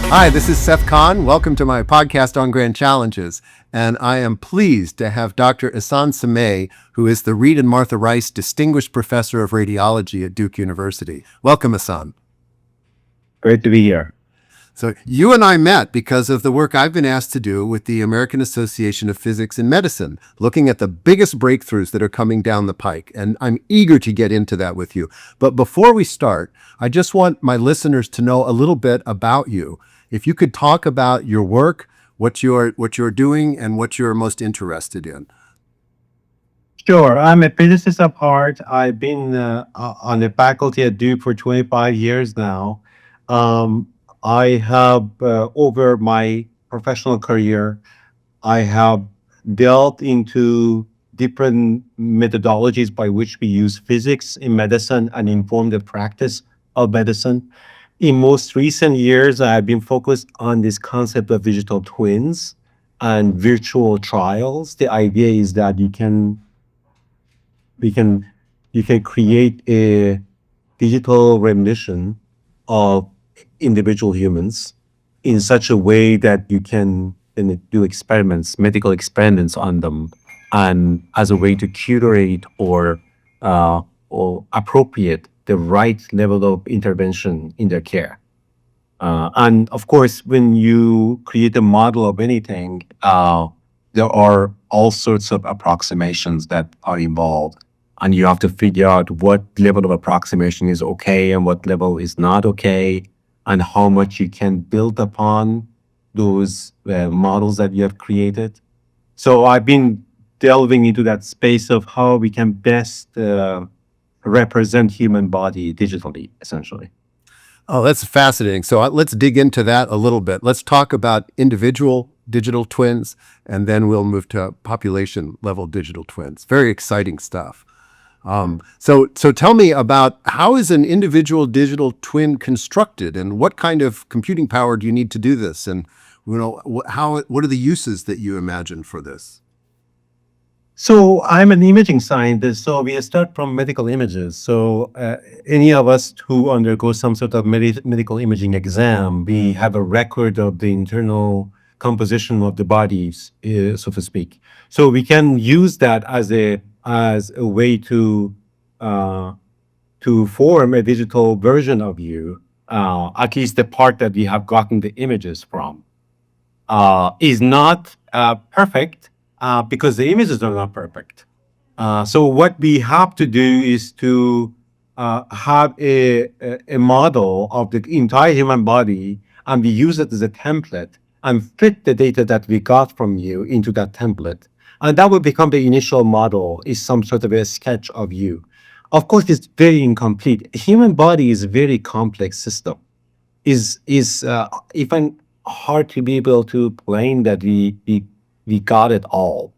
Hi, this is Seth Kahn. Welcome to my podcast on Grand Challenges. And I am pleased to have Dr. Ehsan Samei, who is the Reed and Martha Rice Distinguished Professor of Radiology at Duke University. Welcome, Ehsan. Great to be here. So you and I met because of the work I've been asked to do with the American Association of Physics in Medicine, looking at the biggest breakthroughs that are coming down the pike. And I'm eager to get into that with you. But before we start, I just want my listeners to know a little bit about you. If you could talk about your work, what you're doing, and what you're most interested in. Sure. I'm a physicist at heart. I've been on the faculty at Duke for 25 years now. Um, I have, over my professional career, I have delved into different methodologies by which we use physics in medicine and inform the practice of medicine. In most recent years, I've been focused on this concept of digital twins and virtual trials. The idea is that we can you can create a digital rendition of individual humans in such a way that you can then do experiments, medical experiments on them, and as a way to curate or appropriate the right level of intervention in their care. And of course, when you create a model of anything, there are all sorts of approximations that are involved. And you have to figure out what level of approximation is okay and what level is not okay, and how much you can build upon those models that you have created. So I've been delving into that space of how we can best represent human body digitally, essentially. Oh, that's fascinating. So let's dig into that a little bit. Let's talk about individual digital twins, and then we'll move to population level digital twins. Very exciting stuff. So tell me about how is an individual digital twin constructed, and what kind of computing power do you need to do this? And what are the uses that you imagine for this? So I'm an imaging scientist, so we start from medical images. So any of us who undergo some sort of medical imaging exam, we have a record of the internal composition of the bodies, so to speak. So we can use that as a way to form a digital version of you, at least the part that we have gotten the images from. Is not perfect because the images are not perfect. So what we have to do is to have a model of the entire human body, and we use it as a template and fit the data that we got from you into that template. And that will become the initial model, is some sort of a sketch of you. Of course, it's very incomplete. Human body is a very complex system. Is even hard to be able to claim that we got it all.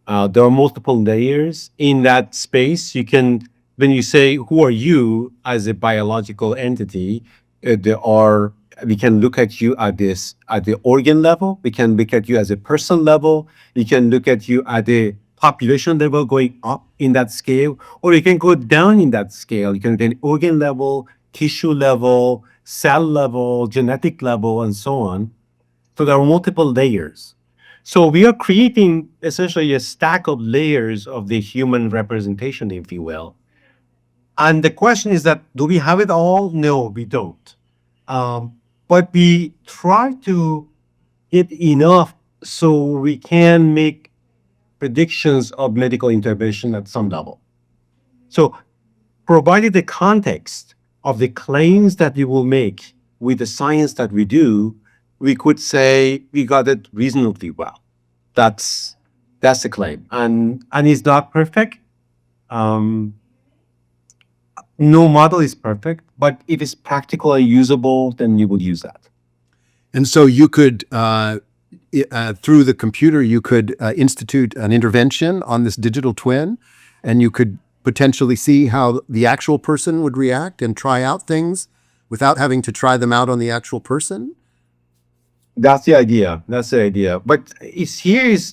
There are multiple layers in that space. You can, when you say, who are you as a biological entity, there are, we can look at you at the organ level. We can look at you as a person level. We can look at you at the population level, going up in that scale, or you can go down in that scale. You can do an organ level, tissue level, cell level, genetic level, and so on. So there are multiple layers. So we are creating essentially a stack of layers of the human representation, if you will. And the question is that, do we have it all? No, we don't. But we try to get enough so we can make predictions of medical intervention at some level. So provided the context of the claims that we will make with the science that we do, we could say we got it reasonably well. That's the claim, and it's not perfect. Um, no model is perfect, but if it's practical and usable, then you would use that. And so you could, through the computer, you could institute an intervention on this digital twin, and you could potentially see how the actual person would react and try out things without having to try them out on the actual person. That's the idea. That's the idea. But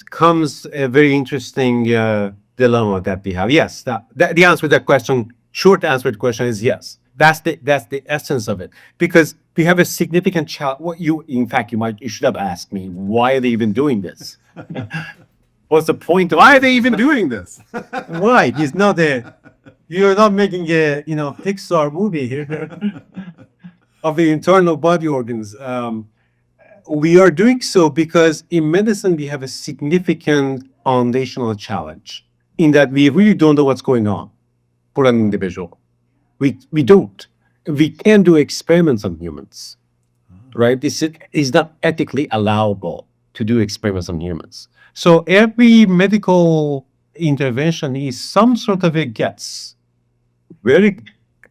comes a very interesting dilemma that we have. Yes, the answer to that question, short answer to the question is yes. That's the essence of it. Because we have a significant challenge. You should have asked me, why are they even doing this? What's the point of Why are they even doing this? Right? It's not you're not making a Pixar movie here of the internal body organs. We are doing so because in medicine we have a significant foundational challenge in that we really don't know what's going on for an individual. We don't. We can't do experiments on humans, right? This is not ethically allowable to do experiments on humans. So every medical intervention is some sort of a guess, very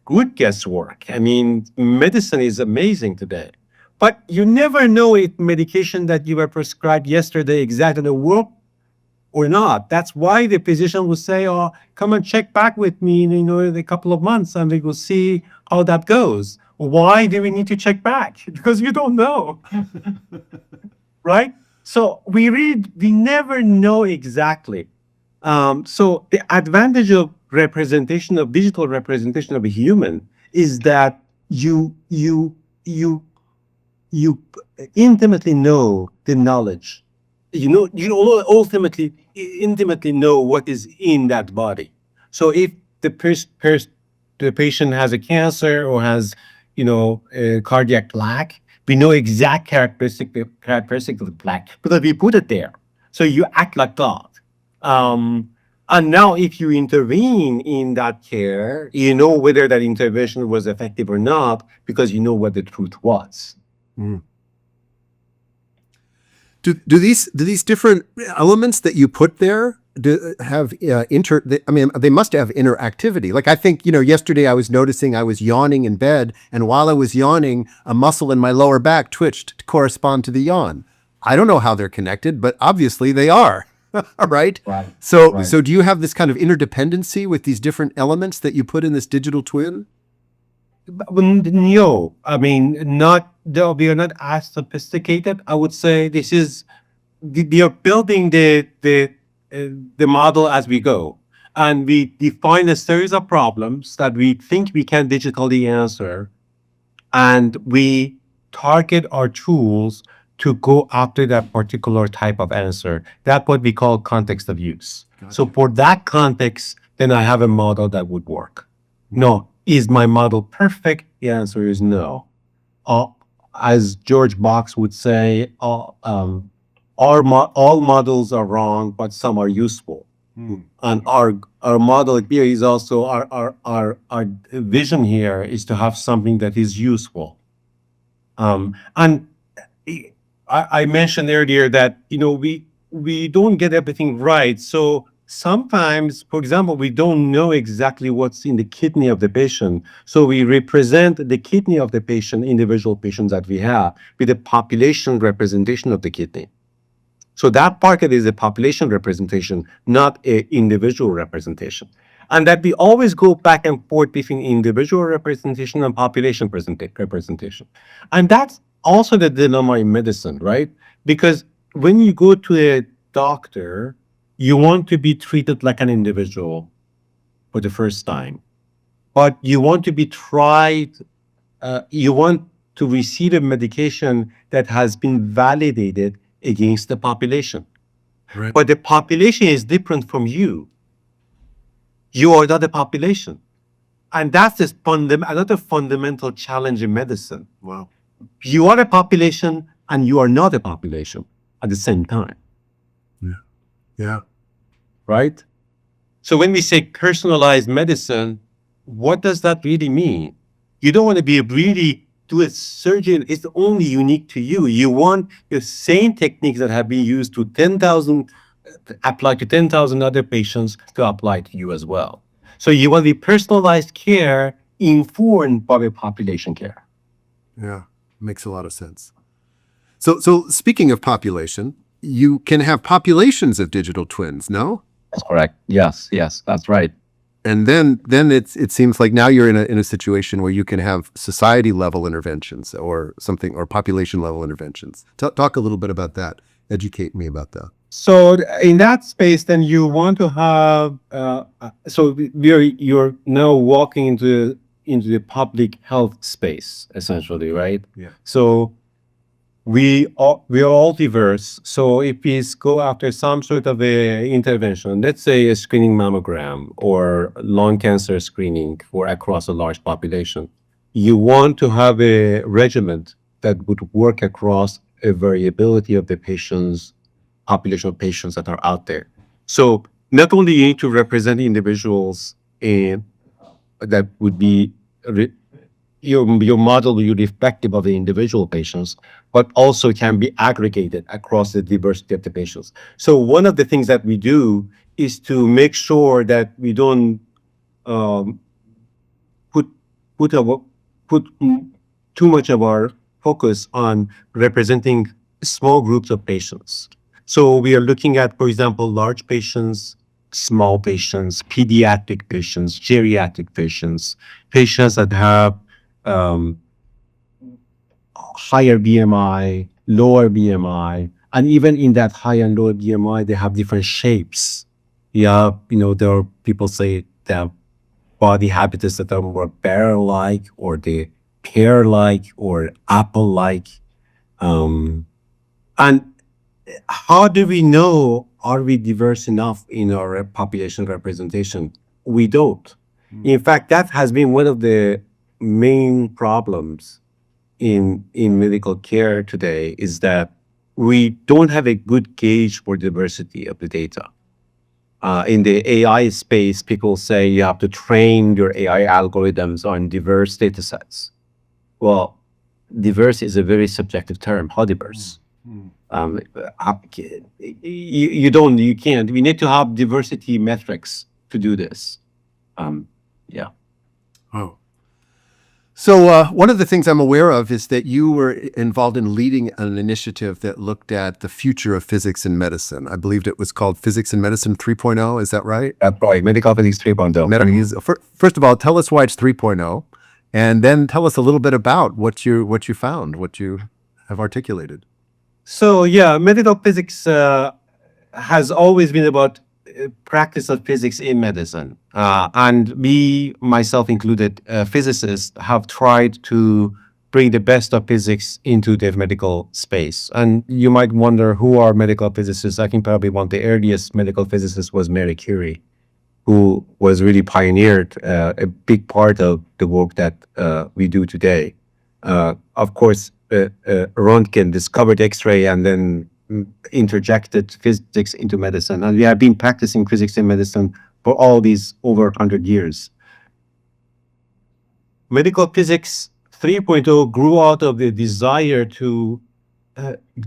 good guesswork. I mean, medicine is amazing today, but you never know if medication that you were prescribed yesterday exactly work or not. That's why the physician will say, "Oh, come and check back with me in a couple of months, and we will see how that goes." Why do we need to check back? Because you don't know, right? So we never know exactly. So the advantage of representation of digital representation of a human is that you intimately know the knowledge. Ultimately intimately know what is in that body. So if the patient has a cancer or has a cardiac plaque, we know exact characteristic of the plaque because we put it there. So you act like God. And now, if you intervene in that care, you know whether that intervention was effective or not because you know what the truth was. Do these different elements that you put there have they must have interactivity. Like, I think, yesterday I was noticing I was yawning in bed, and while I was yawning, a muscle in my lower back twitched to correspond to the yawn. I don't know how they're connected, but obviously they are. Right? Right. So do you have this kind of interdependency with these different elements that you put in this digital twin? No, I mean, we are not as sophisticated. I would say we are building the model as we go, and we define a series of problems that we think we can digitally answer, and we target our tools to go after that particular type of answer. That's what we call context of use. So for that context, then I have a model that would work. No, is my model perfect? The answer is no. As George Box would say, all models are wrong, but some are useful. And our model here is also our vision here is to have something that is useful. And I mentioned earlier that we don't get everything right. So sometimes, for example, we don't know exactly what's in the kidney of the patient. So we represent the kidney of the patient, individual patients that we have, with a population representation of the kidney. So that bucket is a population representation, not an individual representation. And that we always go back and forth between individual representation and population representation. And that's also the dilemma in medicine, right? Because when you go to a doctor, you want to be treated like an individual for the first time, but you want to be tried, you want to receive a medication that has been validated against the population. Right. But the population is different from you. You are not a population. And that's another fundamental challenge in medicine. Wow. You are a population and you are not a population at the same time. Yeah. Right? So when we say personalized medicine, what does that really mean? You don't want to be really do a surgery. It's only unique to you. You want the same techniques that have been used to 10,000, applied to 10,000 other patients to apply to you as well. So you want the personalized care informed by the population care. Yeah. Makes a lot of sense. So speaking of population, you can have populations of digital twins, no? That's correct. Yes, that's right. And then it seems like now you're in a situation where you can have society level interventions or something, or population level interventions. Talk a little bit about that. Educate me about that. So in that space, then you want to have. You're now walking into into the public health space, essentially, right? Yeah. So we are all diverse. So if we go after some sort of a intervention, let's say a screening mammogram or lung cancer screening for across a large population, you want to have a regimen that would work across a variability of the patients, population of patients that are out there. So not only you need to represent individuals in that would be your model will be reflective of the individual patients, but also can be aggregated across the diversity of the patients. So one of the things that we do is to make sure that we don't um, put put our put too much of our focus on representing small groups of patients. So we are looking at, for example, large patients, small patients, pediatric patients, geriatric patients, patients that have um, higher BMI, lower BMI, and even in that high and lower BMI, they have different shapes. Yeah, there are people say they have body habitus that are more barrel-like, or the pear-like, or apple-like. Um, and how do we know, are we diverse enough in our population representation? We don't. In fact, that has been one of the main problems in medical care today, is that we don't have a good gauge for diversity of the data. In the AI space, people say you have to train your AI algorithms on diverse data sets. Well, diverse is a very subjective term. How diverse? Um, you can't. We need to have diversity metrics to do this. Yeah. Oh. So one of the things I'm aware of is that you were involved in leading an initiative that looked at the future of physics in medicine. I believed it was called Physics in Medicine 3.0. Is that right? That's right. Medical physics 3.0. First of all, tell us why it's 3.0, and then tell us a little bit about what you found, what you have articulated. So yeah, medical physics has always been about practice of physics in medicine. And me, myself included, physicists have tried to bring the best of physics into the medical space. And you might wonder, who are medical physicists? I think probably one of the earliest medical physicists was Marie Curie, who was really pioneered a big part of the work that we do today. Of course, Röntgen discovered X-ray and then interjected physics into medicine. And we have been practicing physics in medicine for all these over 100 years. Medical physics 3.0 grew out of the desire to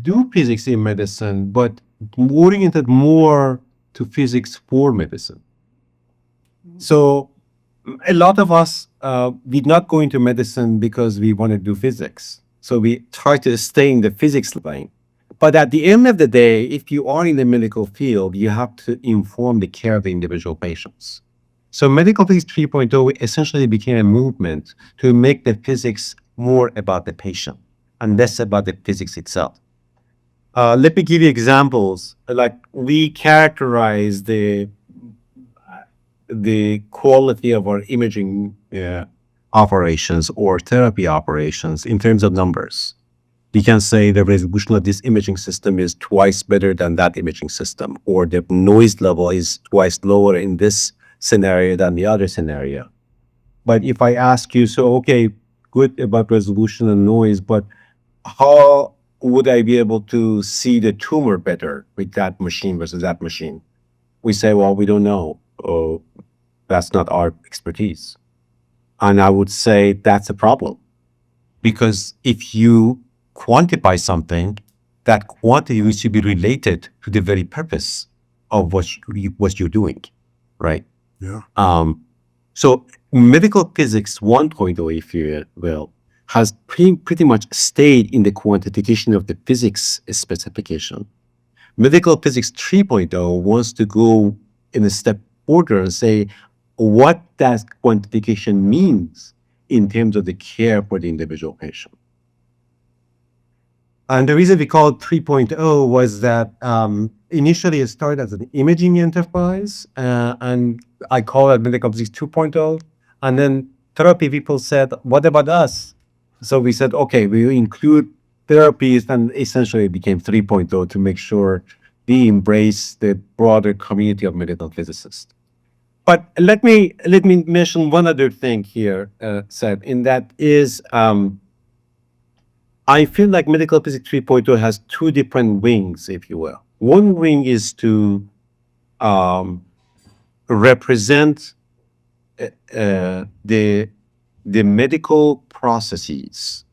do physics in medicine, but oriented more to physics for medicine. So a lot of us did not go into medicine because we want to do physics. So we try to stay in the physics lane. But at the end of the day, if you are in the medical field, you have to inform the care of the individual patients. So medical physics 3.0 essentially became a movement to make the physics more about the patient and less about the physics itself. Let me give you examples. Like, we characterize the quality of our imaging operations or therapy operations in terms of numbers. You can say the resolution of this imaging system is twice better than that imaging system, or the noise level is twice lower in this scenario than the other scenario. But if I ask you, so okay, good about resolution and noise, but how would I be able to see the tumor better with that machine versus that machine? We say, well, we don't know. Oh, that's not our expertise. And I would say that's a problem. Because if you quantify something, that quantity needs to be related to the very purpose of what you're doing, right? Yeah. So medical physics 1.0, if you will, has pretty much stayed in the quantification of the physics specification. Medical physics 3.0 wants to go in a step further and say what that quantification means in terms of the care for the individual patient. And the reason we call it 3.0 was that initially it started as an imaging enterprise, and I call it medical physics 2.0. And then therapy people said, what about us? So we said, okay, we will include therapies, and essentially it became 3.0 to make sure we embrace the broader community of medical physicists. But let me mention one other thing here, Seth, in that is I feel like medical physics 3.0 has two different wings, if you will. One wing is to um, represent the medical processes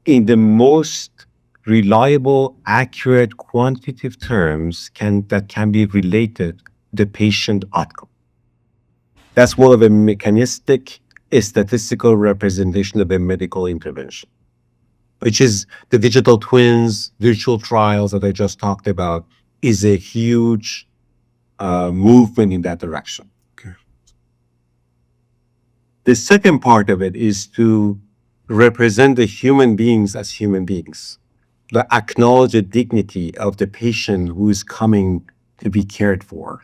in the most reliable, accurate, quantitative terms that can be related to the patient outcome. That's more of a mechanistic, a statistical representation of a medical intervention, which is the digital twins, virtual trials that I just talked about, is a huge movement in that direction. Okay. The second part of it is to represent the human beings as human beings, to acknowledge the dignity of the patient who is coming to be cared for.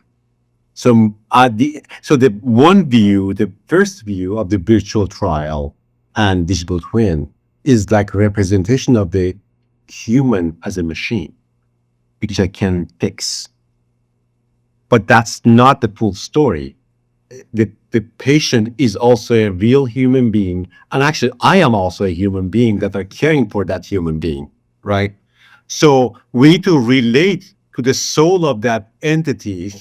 So, the one view, the first view of the virtual trial and digital twin is like representation of the human as a machine, which I can fix. But that's not the full story. The patient is also a real human being. And actually, I am also a human being that are caring for that human being, right? So we need to relate to the soul of that entity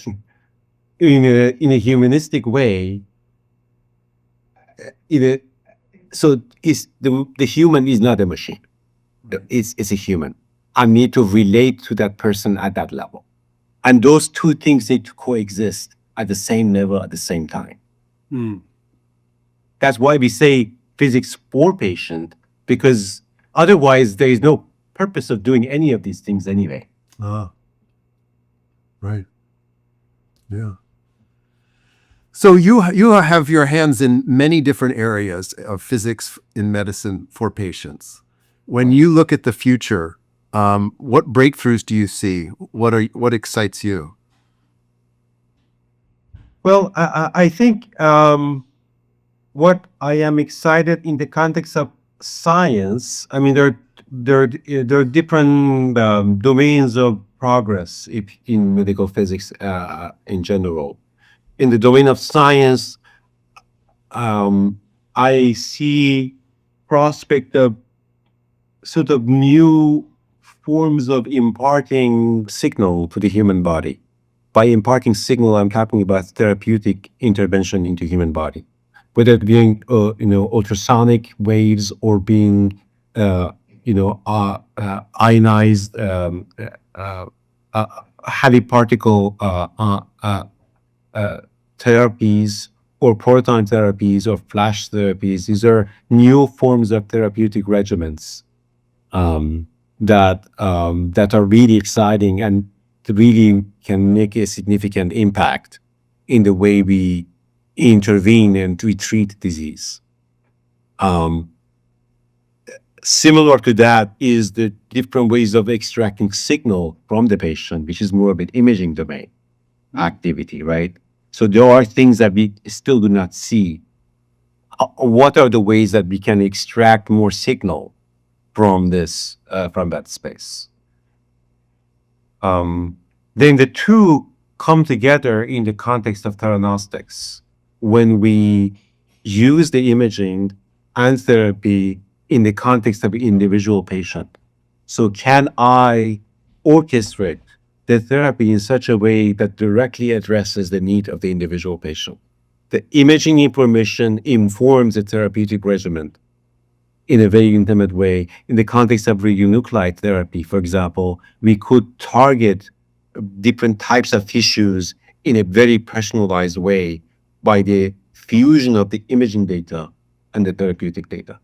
in a humanistic way. In a, so is the human is not a machine. It's a human. I need to relate to that person at that level. And those two things need to coexist at the same level at the same time. That's why we say physics for patient, because otherwise there is no purpose of doing any of these things anyway. Ah, right. Yeah. So you have your hands in many different areas of physics in medicine for patients. When you look at the future, what breakthroughs do you see? What excites you? Well, I think what I am excited in the context of science, I mean, there are different domains of progress in medical physics in general. In the domain of science, I see prospect of sort of new forms of imparting signal to the human body. By imparting signal, I'm talking about therapeutic intervention into human body, whether it being ultrasonic waves or being ionized heavy particle therapies or proton therapies or flash therapies. These are new forms of therapeutic regimens that are really exciting and really can make a significant impact in the way we intervene and we treat disease. Similar to that is the different ways of extracting signal from the patient, which is more of an imaging domain activity, right? So there are things that we still do not see. What are the ways that we can extract more signal from that space? Then the two come together in the context of theranostics when we use the imaging and therapy in the context of individual patient. So can I orchestrate the therapy in such a way that directly addresses the need of the individual patient? The imaging information informs the therapeutic regimen in a very intimate way. In the context of radionuclide therapy, for example, we could target different types of tissues in a very personalized way by the fusion of the imaging data and the therapeutic data.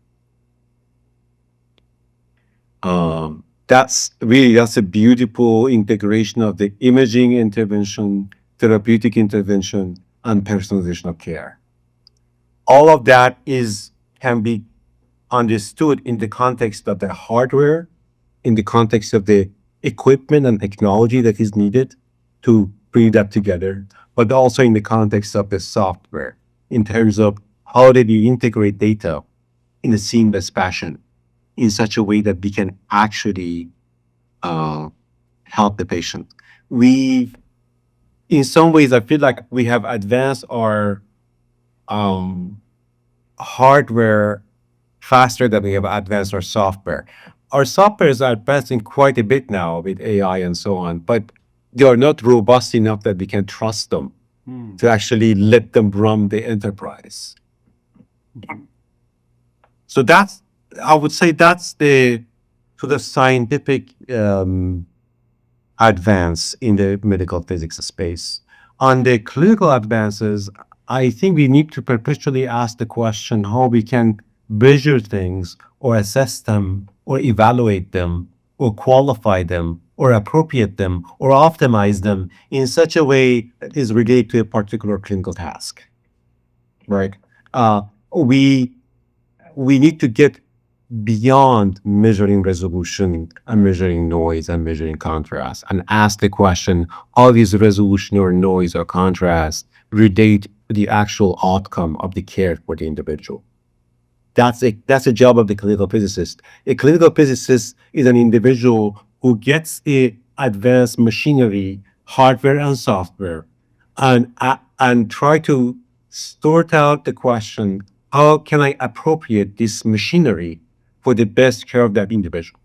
That's a beautiful integration of the imaging intervention, therapeutic intervention, and personalization of care. All of that can be understood in the context of the hardware, in the context of the equipment and technology that is needed to bring that together, but also in the context of the software, in terms of how did you integrate data in a seamless fashion in such a way that we can actually uh, help the patient. We, in some ways, I feel like we have advanced our um, hardware faster than we have advanced our software. Our software is advancing quite a bit now with AI and so on, but they are not robust enough that we can trust them to actually let them run the enterprise. So that's, I would say that's the sort of scientific advance in the medical physics space. On the clinical advances, I think we need to perpetually ask the question how we can measure things or assess them or evaluate them or qualify them or appropriate them or optimize them in such a way that is related to a particular clinical task. Right? Uh, we we need to get beyond measuring resolution and measuring noise and measuring contrast and ask the question, how these resolution or noise or contrast relate to the actual outcome of the care for the individual. That's a job of the clinical physicist. A clinical physicist is an individual who gets the advanced machinery, hardware and software, and try to sort out the question: how can I appropriate this machinery for the best care of that individual?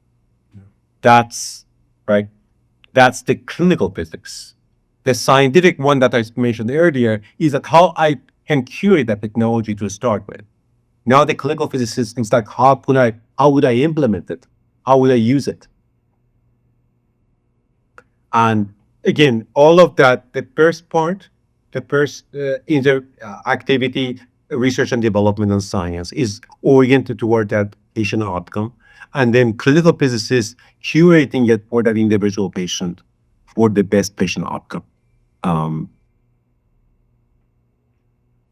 That's right. That's the clinical physics. The scientific one that I mentioned earlier is that how I can curate that technology to start with. Now the clinical physicist is like, how would I implement it? How would I use it? And again, all of that, the first part, the first activity, research and development and science is oriented toward that patient outcome. And then clinical physicists curating it for that individual patient for the best patient outcome. Um,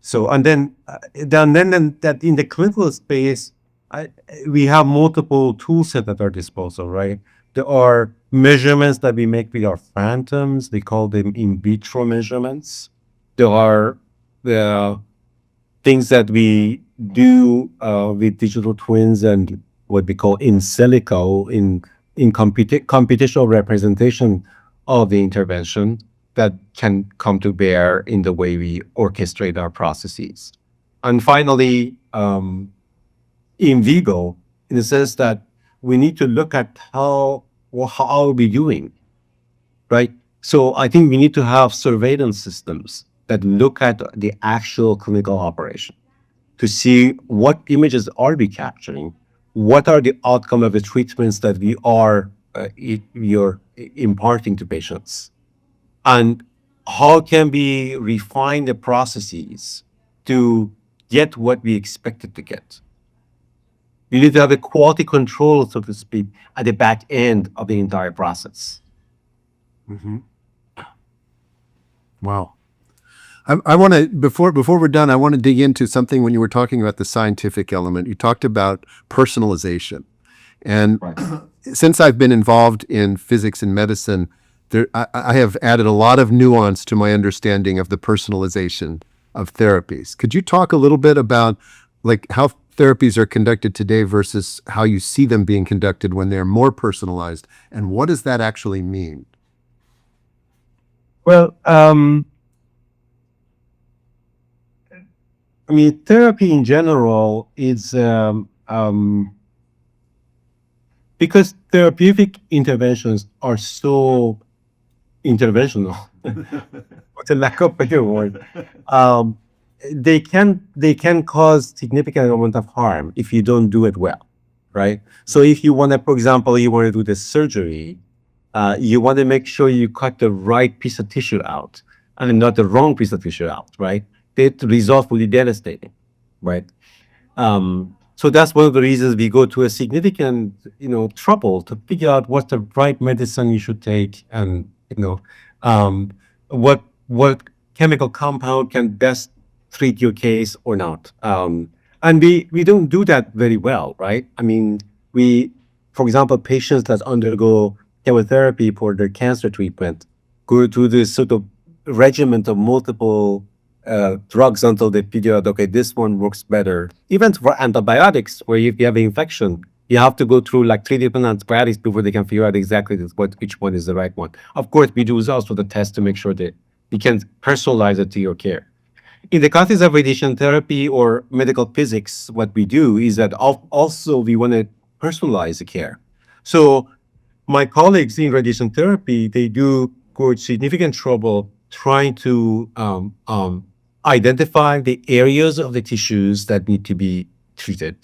So, and then that in the clinical space, I, we have multiple tool sets at our disposal, right? There are measurements that we make with our phantoms. They call them in vitro measurements. There are the things that we do with digital twins and what we call in silico in computational representation of the intervention that can come to bear in the way we orchestrate our processes. And finally, in vivo, in the sense that we need to look at how are we doing, right? So I think we need to have surveillance systems that look at the actual clinical operation to see what images are we capturing, what are the outcome of the treatments that we are imparting to patients, and how can we refine the processes to get what we expected to get. You need to have a quality control, so to speak, at the back end of the entire process. Wow. I want to before we're done, I want to dig into something when you were talking about the scientific element. You talked about personalization, and since I've been involved in physics and medicine, I have added a lot of nuance to my understanding of the personalization of therapies. Could you talk a little bit about like how therapies are conducted today versus how you see them being conducted when they're more personalized, and what does that actually mean? Well, I mean, therapy in general is because therapeutic interventions are so interventional, what's the lack of better word, they can cause significant amount of harm if you don't do it well, right? So if you want to, for example, you want to do the surgery, you want to make sure you cut the right piece of tissue out and not the wrong piece of tissue out, right? The result will be devastating, right? So that's one of the reasons we go to a significant, trouble to figure out what's the right medicine you should take, and what chemical compound can best treat your case or not. And we don't do that very well, right? I mean, for example, patients that undergo chemotherapy for their cancer treatment go through this sort of regimen of multiple drugs until they figure out, okay, this one works better. Even for antibiotics, where if you have an infection, you have to go through like 3 different antibiotics before they can figure out exactly which one is the right one. Of course, we do also the test to make sure that you can personalize it to your care. In the context of radiation therapy or medical physics, what we do is that also we want to personalize the care. So my colleagues in radiation therapy, they do go significant trouble trying to identify the areas of the tissues that need to be treated,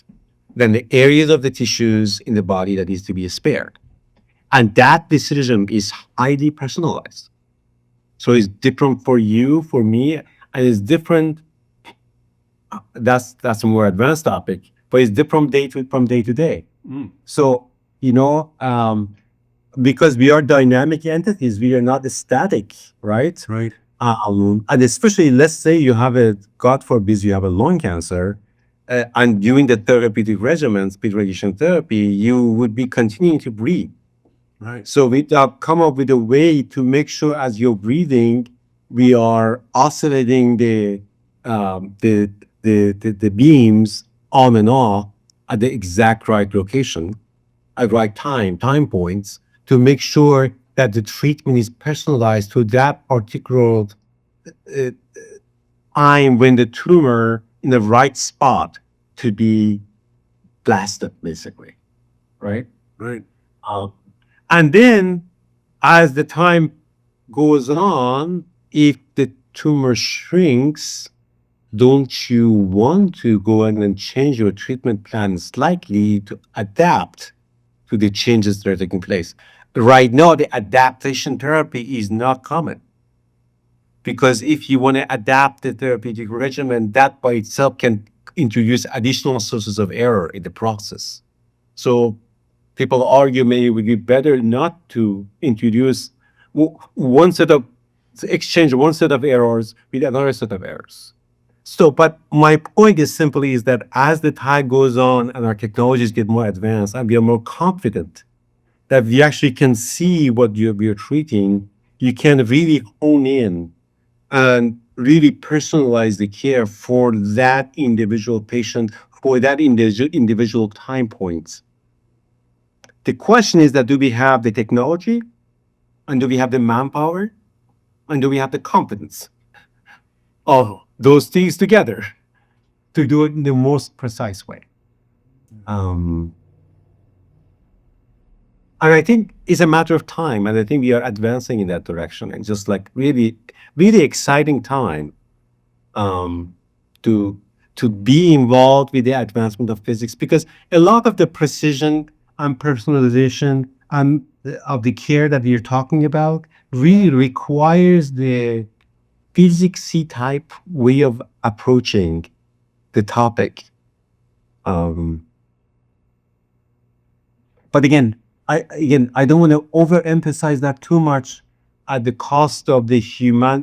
then the areas of the tissues in the body that needs to be spared. And that decision is highly personalized. So it's different for you, for me, and it's different. That's a more advanced topic, but it's different from day to day. So, because we are dynamic entities, we are not static, right? Right. And especially, let's say you have God forbid, you have a lung cancer, and during the therapeutic regimens with radiation therapy, you would be continuing to breathe. Right. So we come up with a way to make sure as you're breathing, we are oscillating the beams on and off at the exact right location, at right time points, to make sure that the treatment is personalized to that particular time when the tumor in the right spot to be blasted, basically, right? Right. And then as the time goes on, if the tumor shrinks, don't you want to go in and change your treatment plan slightly to adapt to the changes that are taking place? Right now, the adaptation therapy is not common, because if you want to adapt the therapeutic regimen, that by itself can introduce additional sources of error in the process. So people argue maybe it would be better not to introduce one set of exchange one set of errors with another set of errors. So, but my point is simply is that as the time goes on and our technologies get more advanced, and we are more confident that we actually can see what we are treating, you can really hone in and really personalize the care for that individual patient, for that individual time points. The question is that do we have the technology, and do we have the manpower, and do we have the competence of those things together to do it in the most precise way? And I think it's a matter of time, and I think we are advancing in that direction, and just like really, really exciting time to be involved with the advancement of physics, because a lot of the precision and personalization and of the care that you're talking about really requires the physicsy type way of approaching the topic. But again, I don't want to overemphasize that too much at the cost of the humanness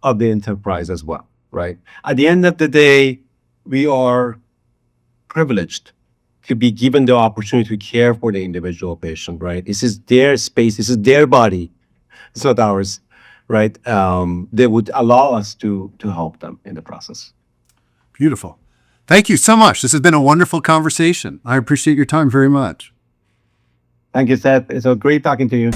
of the enterprise as well, right? At the end of the day, we are privileged to be given the opportunity to care for the individual patient, right? This is their space, this is their body, it's not ours, right? They would allow us to help them in the process. Beautiful. Thank you so much. This has been a wonderful conversation. I appreciate your time very much. Thank you, Seth. It's a great talking to you.